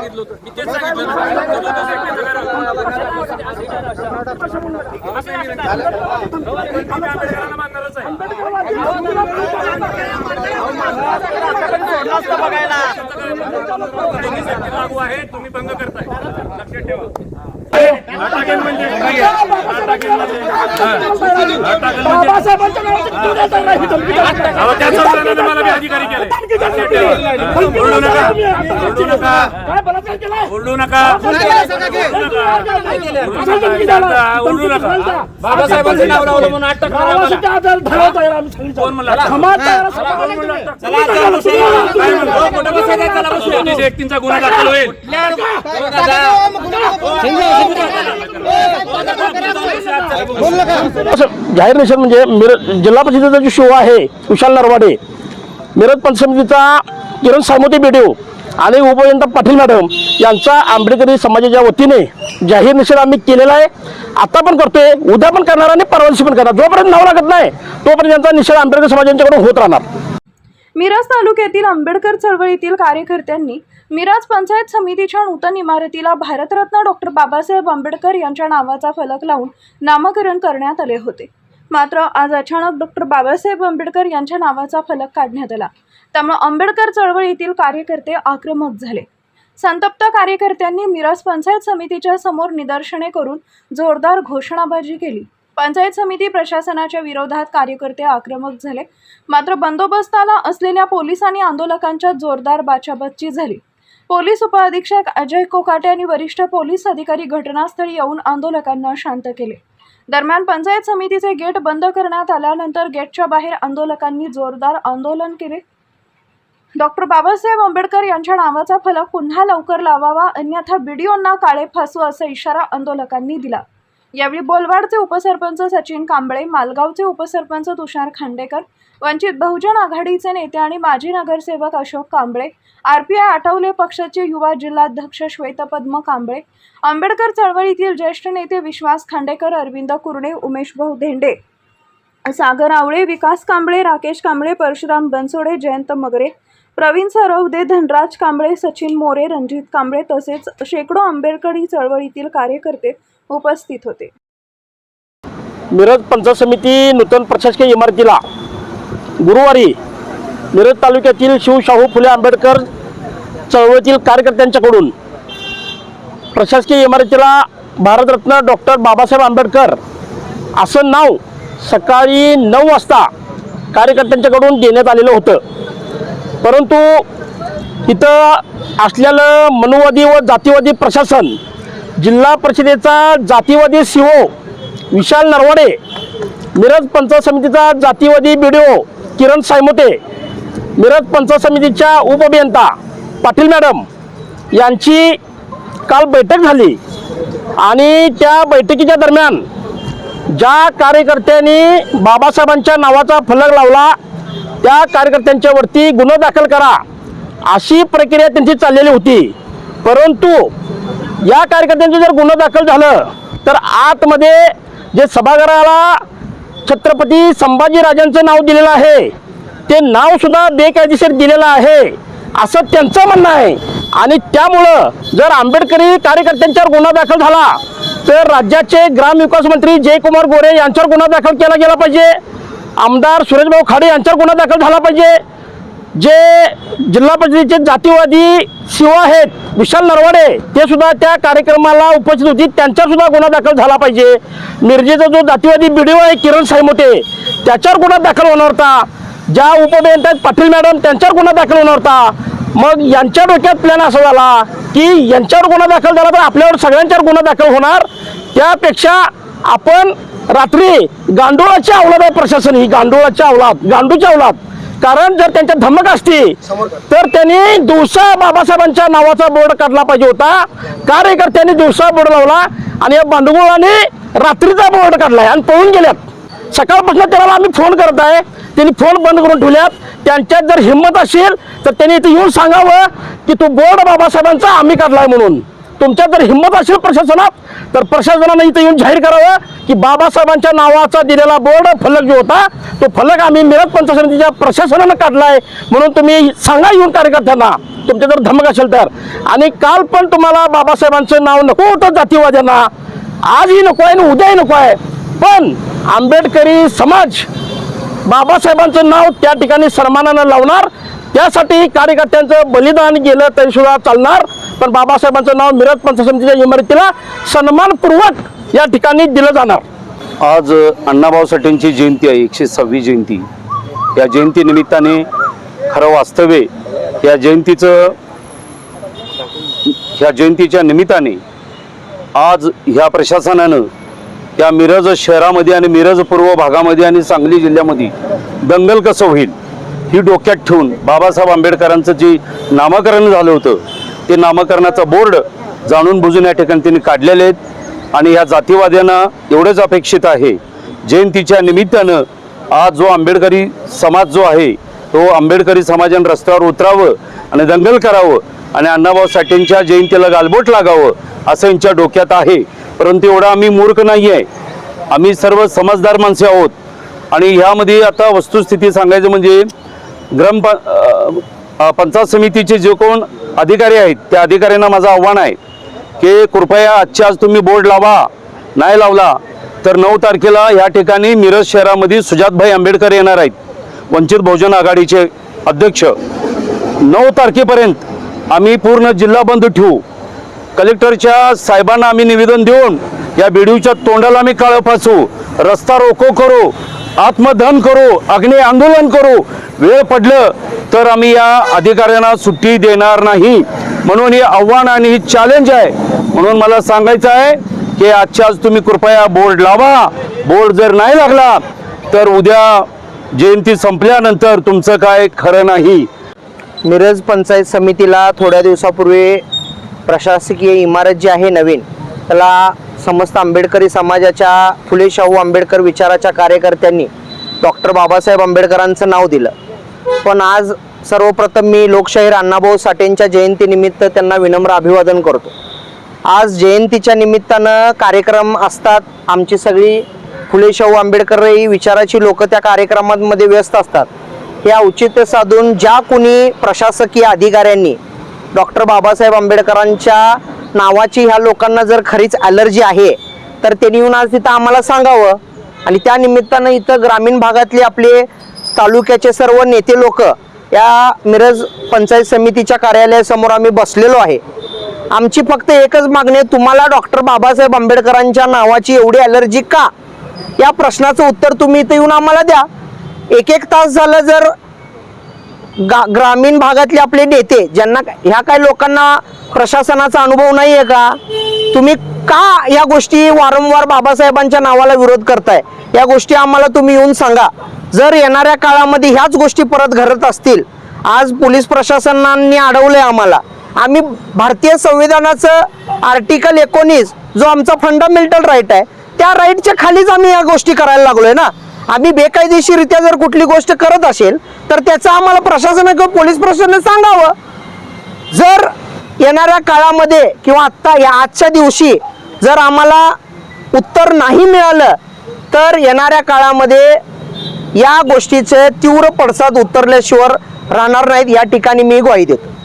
सांगितलं होतं. मी तेच सांगितलं मानणारच आहे. लागू आहे, तुम्ही भंग करताय, लक्षात ठेवा. अधिकारी केले. ओरडू नका. बाबासाहेबांचं नाव लावलं म्हणून अटक व्यक्तींचा गुन्हा दाखल होईल. जाहीर निषेध म्हणजे जिल्हा परिषदेचा जो शिव आहे विशाल नरवाडे, मिरज पंचायत समितीचा किरण सायमोते बीडीओ आणि उपअभियंता पाटील मॅडम यांचा आंबेडकरी समाजाच्या वतीने जाहीर निषेध आम्ही केलेला आहे. आता पण करतोय, उद्या पण करणार आणि परवा दिवशी पण करणार. जोपर्यंत नाव लागत नाही तोपर्यंत यांचा निषेध आंबेडकर समाजाच्याकडून होत राहणार. मिरज तालुक्यातील आंबेडकर चळवळीतील कार्यकर्त्यांनी मिरज पंचायत समितीच्या नूतन इमारतीला भारतरत्न डॉक्टर बाबासाहेब आंबेडकर यांच्या नावाचा फलक लावून नामकरण करण्यात आले होते. मात्र आज अचानक डॉक्टर बाबासाहेब आंबेडकर यांच्या नावाचा फलक काढण्यात आला. त्यामुळे आंबेडकर चळवळीतील कार्यकर्ते आक्रमक झाले. संतप्त कार्यकर्त्यांनी मिरज पंचायत समितीच्या समोर निदर्शने करून जोरदार घोषणाबाजी केली. पंचायत समिती प्रशासनाच्या विरोधात कार्यकर्ते आक्रमक झाले. मात्र बंदोबस्ताला असलेल्या पोलीस आणि आंदोलकांच्या जोरदार बाचाबाची झाली. पोलीस उपअधीक्षक अजय कोकाटे आणि वरिष्ठ पोलीस अधिकारी घटनास्थळी येऊन आंदोलकांना शांत केले. दरम्यान पंचायत समितीचे गेट बंद करण्यात आल्यानंतर गेटच्या बाहेर आंदोलकांनी जोरदार आंदोलन केले. डॉक्टर बाबासाहेब आंबेडकर यांच्या नावाचा फलक पुन्हा लवकर लावावा, अन्यथा बीडीओंना काळे फासू असा इशारा आंदोलकांनी दिला. यावेळी बोलवाडचे उपसरपंच सचिन कांबळे, मालगावचे उपसरपंच तुषार खांडेकर, वंचित बहुजन आघाडीचे नेते आणि माजी नगरसेवक अशोक कांबळे, आरपीआय आठवले पक्षाचे युवा जिल्हाध्यक्ष श्वेतपद्म कांबळे, आंबेडकर चळवळीतील ज्येष्ठ नेते विश्वास खांडेकर, अरविंद कुर्णे, उमेश भाऊ धेंडे, सागर आवळे, विकास कांबळे, राकेश कांबळे, परशुराम बनसोडे, जयंत मगरे, प्रवीण सरवदे, धनराज कांबळे, सचिन मोरे, रणजित कांबळे तसेच शेकडो आंबेडकरी चळवळीतील कार्यकर्ते उपस्थित होते. मिरज पंचायत समिती नूतन प्रशासकीय इमारतीला गुरुवारी मिरज तालुक्यातील शिवशाहू फुले आंबेडकर चळवळीतील कार्यकर्त्यांच्याकडून प्रशासकीय इमारतीला भारतरत्न डॉक्टर बाबासाहेब आंबेडकर असं नाव सकाळी 9 वाजता कार्यकर्त्यांच्याकडून देण्यात आलेलं होतं. परंतु इथं असलेलं मनुवादी व जातीवादी प्रशासन, जिल्हा परिषदेचा जातीवादी सीओ विशाल नरवाडे, मिरज पंचायत समितीचा जातीवादी बीडीओ किरण सायमोते, मिरज पंचायत समितीच्या उपअभियंता पाटील मॅडम यांची काल बैठक झाली आणि त्या बैठकीच्या दरम्यान ज्या कार्यकर्त्यांनी बाबासाहेबांच्या नावाचा फलक लावला त्या कार्यकर्त्यांच्यावरती गुन्हा दाखल करा अशी प्रक्रिया त्यांची चाललेली होती. परंतु या कार्यकर्त्यांचं जर गुन्हा दाखल झालं तर आतमध्ये जे सभागृहाला छत्रपती संभाजीराजांचं नाव दिलेलं आहे ते नावसुद्धा बेकायदेशीर दिलेलं आहे असं त्यांचं म्हणणं आहे. आणि त्यामुळं जर आंबेडकरी कार्यकर्त्यांच्यावर गुन्हा दाखल झाला तर राज्याचे ग्रामविकास मंत्री जयकुमार गोरे यांच्यावर गुन्हा दाखल केला गेला पाहिजे, आमदार सुरेशभाऊ खाडे यांच्यावर गुन्हा दाखल झाला पाहिजे, जे जिल्हा परिषदेचे जातीवादी सीओ आहेत विशाल नरवाडे ते सुद्धा त्या कार्यक्रमाला उपस्थित होती त्यांच्यावर सुद्धा गुन्हा दाखल झाला पाहिजे, मिरजेचा जो जातीवादी बीडीओ आहे किरण सायमोते त्याच्यावर गुन्हा दाखल होणार होता, ज्या उपअभियंता पाटील मॅडम त्यांच्यावर गुन्हा दाखल होणार होता. मग यांच्या डोक्यात प्लॅन असा झाला की यांच्यावर गुन्हा दाखल झाला तर आपल्यावर सगळ्यांच्यावर गुन्हा दाखल होणार, त्यापेक्षा आपण रात्री गांडोळाची अवलाद आहे प्रशासन, ही गांडोळाची अवलाद, गांडूची अवलाद. कारण जर त्यांच्या धमक असती तर त्यांनी दिवसा बाबासाहेबांच्या नावाचा बोर्ड काढला पाहिजे होता. कार्यकर्त्यांनी दिवसा बोर्ड लावला आणि या बांडुगोळाने रात्रीचा बोर्ड काढलाय आणि पळून गेल्यात. सकाळपासून त्याला आम्ही फोन करत आहे, त्यांनी फोन बंद करून ठेवल्यात. त्यांच्यात जर हिंमत असेल तर त्यांनी इथे येऊन सांगावं की तो बोर्ड बाबासाहेबांचा आम्ही काढलाय म्हणून. तुमच्यात जर हिंमत असेल प्रशासनात तर प्रशासनाने इथे येऊन जाहीर करावं की बाबासाहेबांच्या नावाचा दिलेला बोर्ड फलक जो होता तो फलक आम्ही मिरज पंचायत समितीच्या प्रशासनानं काढलाय म्हणून तुम्ही सांगा येऊन कार्यकर्त्यांना. तुमच्या जर धमक असेल तर. आणि काल पण तुम्हाला बाबासाहेबांचं नाव नको होतं जातीवाद्यांना, आजही नको आहे आणि उद्याही नको आहे, पण आंबेडकरी समाज बाबासाहेबांचं नाव त्या ठिकाणी सन्मानानं लावणार. त्यासाठी कार्यकर्त्यांचं बलिदान गेलं तरी सुद्धा चालणार, पण बाबासाहेबांचं नाव मिरज पंचायत समितीच्या इमारतीला सन्मानपूर्वक या ठिकाणी दिलं जाणार. आज अण्णाभाऊ साठेंची जयंती आहे, 106वी जयंती. या जयंती निमित्ताने खरं वास्तव्य ह्या जयंतीच्या निमित्ताने आज ह्या प्रशासनानं या मिरज शहरामध्ये आणि मिरज पूर्व भागामध्ये आणि सांगली जिल्ह्यामध्ये दंगल कसं होईल ही डोक्यात ठेवून बाबासाहेब आंबेडकरांचं जे नामकरण झालं होतं ते नामकरणाचा बोर्ड जाणून बुजून या ठिकाणी त्यांनी काढलेले आहेत. आणि ह्या जातीवाद्यांना एवढंच अपेक्षित आहे, जयंतीच्या निमित्तानं आज जो आंबेडकरी समाज जो आहे तो आंबेडकरी समाजाने रस्त्यावर उतरावं आणि दंगल करावं आणि अण्णाभाऊ साठेंच्या जयंतीला गालबोट लागावं असं यांच्या डोक्यात आहे. परंतु एवढा आम्ही मूर्ख नाही आहे, आम्ही सर्व समजदार माणसे आहोत. आणि ह्यामध्ये आता वस्तुस्थिती सांगायचं म्हणजे पंचायत समितीचे जे कोण अधिकारी आहेत त्या अधिकाऱ्यांना माझं आव्हान आहे की कृपया आजच्या आज तुम्ही बोर्ड लावा. नाही लावला तर 9 तारखेला या ठिकाणी मिरज शहरामध्ये सुजातभाई आंबेडकर येणार आहेत, वंचित बहुजन आघाडीचे अध्यक्ष. 9 तारखेपर्यंत आम्ही पूर्ण जिल्हा बंद ठेवू. कलेक्टरच्या साहेबांना आम्ही निवेदन देऊन या बीडीओच्या तोंडाला आम्ही काळं फासू, रस्ता रोको करू, आत्मदहन करू, अग्नी आंदोलन करू. वेळ पडलं तर आम्ही या अधिकाऱ्यांना सुट्टी देणार नाही. म्हणून हे आव्हान आणि ही चॅलेंज आहे. म्हणून मला सांगायचं आहे की आजच्या आज तुम्ही कृपया बोर्ड लावा. बोर्ड जर नाही लागला तर उद्या जयंती संपल्यानंतर तुमचं काय खरं नाही. मिरज पंचायत समितीला थोड्या दिवसापूर्वी प्रशासकीय इमारत जी आहे नवीन, त्याला समस्त आंबेडकरी समाजाच्या फुले शाहू आंबेडकर विचाराच्या कार्यकर्त्यांनी डॉक्टर बाबासाहेब आंबेडकरांचं नाव दिलं. पण आज सर्वप्रथम मी लोकशाहीर अण्णाभाऊ साठेंच्या जयंतीनिमित्त त्यांना विनम्र अभिवादन करतो. आज जयंतीच्या निमित्तानं कार्यक्रम असतात, आमची सगळी फुले शाहू आंबेडकर ही विचाराची लोक त्या कार्यक्रमांमध्ये व्यस्त असतात. हे औचित्य साधून ज्या कोणी प्रशासकीय अधिकाऱ्यांनी डॉक्टर बाबासाहेब आंबेडकरांच्या नावाची ह्या लोकांना जर खरीच ॲलर्जी आहे तर त्यांनी येऊन आज तिथं आम्हाला सांगावं. आणि त्या निमित्तानं इथं ग्रामीण भागातले आपले तालुक्याचे सर्व नेते लोक या मिरज पंचायत समितीच्या कार्यालयासमोर आम्ही बसलेलो आहे. आमची फक्त एकच मागणी आहे, तुम्हाला डॉक्टर बाबासाहेब आंबेडकरांच्या नावाची एवढी ॲलर्जी का, या प्रश्नाचं उत्तर तुम्ही इथं येऊन आम्हाला द्या. 1-1 तास झालं जर ग्रामीण भागातले आपले नेते ज्यांना ह्या काही लोकांना प्रशासनाचा अनुभव नाही आहे का, तुम्ही का या गोष्टी वारंवार बाबासाहेबांच्या नावाला विरोध करताय, या गोष्टी आम्हाला तुम्ही येऊन सांगा. जर येणाऱ्या काळामध्ये ह्याच गोष्टी परत घडत असतील, आज पोलीस प्रशासनाने अडवलंय आम्हाला, आम्ही भारतीय संविधानाचं आर्टिकल 19 जो आमचा फंडामेंटल राईट आहे त्या राईटच्या खालीच आम्ही या गोष्टी करायला लागलोय ना. आम्ही बेकायदेशीररित्या जर कुठली गोष्ट करत असेल तर त्याचं आम्हाला प्रशासन किंवा पोलीस प्रशासनाने सांगावं. जर येणाऱ्या काळामध्ये किंवा आजच्या दिवशी जर आम्हाला उत्तर नाही मिळालं तर येणाऱ्या काळामध्ये या गोष्टीचे तीव्र पडसाद उतरल्याशिवाय राहणार नाहीत, या ठिकाणी मी ग्वाही देतो.